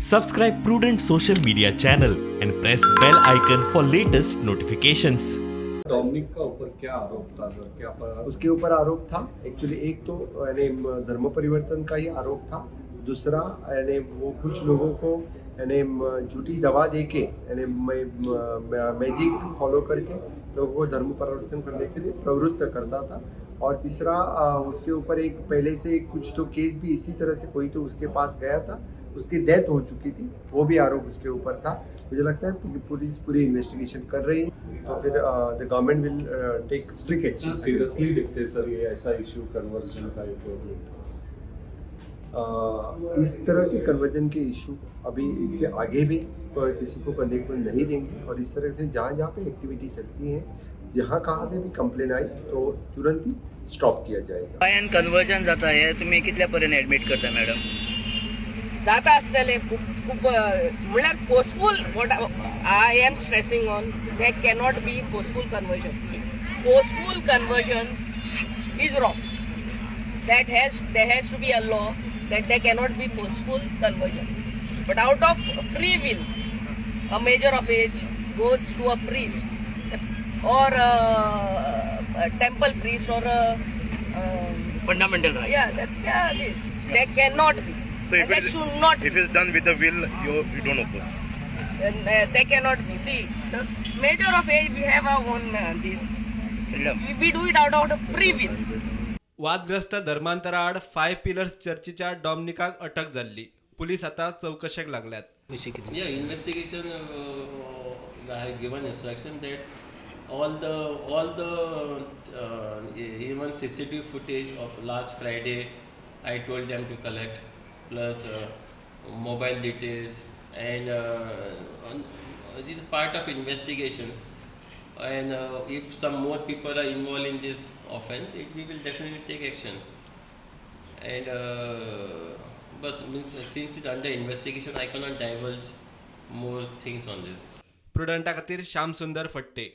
Subscribe Prudent social media channel and press bell icon for latest notifications. Dominic का ऊपर क्या आरोप था सर? क्या उसके ऊपर आरोप था एक्चुअली, एक तो यानी धर्म परिवर्तन का ही आरोप था। दूसरा यानी वो कुछ लोगों को यानी झूठी दवा देके यानी मैजिक फॉलो करके लोगों को धर्म परिवर्तन करने के लिए प्रवृत्त करता था। और तीसरा उसके ऊपर एक पहले से कुछ तो केस भी इसी तरह से कोई तो उसके पास गया था, उसकी डेथ हो चुकी थी, वो भी आरोप उसके ऊपर था। मुझे लगता है कि पुलिस पूरी इन्वेस्टिगेशन कर रही है, तो फिर the government will take strict action. Seriously दिखते सर ये ऐसा इशू कन्वर्जन का इस तरह के कन्वर्जन के इशू अभी इससे आगे भी किसी को करने को नहीं देंगे। और इस तरह से जहाँ जहाँ पे एक्टिविटी चलती है, जहाँ कहाँ से भी कंप्लेन आई तो तुरंत ही स्टॉप किया जाएगा। गोंयांत कन्वर्जन जाता हे तुमी कितल्या पर्यंत एडमिट करता मॅडम? जाता आसलेले खूब खूब म्हणल्यार forceful what I am stressing on they cannot be forceful conversion. Forceful conversion is wrong. there has to be a law that there cannot be forceful conversion. But out of free will, a major of age goes to a priest or a temple priest or a Fundamental right. this. There cannot be. So And that should not be. if it's done with the will, you don't oppose. And, they cannot be. See, the major of age, we have our own this. We do it out of free will. वादग्रस्त धर्मांतराआड 5 pillars चर्चीच्या डॉमिनिकाक अटक झाली. Police आता चौकशेक लागल्यात. Yeah, investigation. I have given instruction that all the even CCTV footage of last Friday, I told them to collect, plus mobile details, and it is part of investigation. And if some more people are involved in this offense, we will definitely take action. And but since it's under investigation, I cannot divulge more things on this. प्रुडंटा खातीर श्याम सुंदर फट्टे.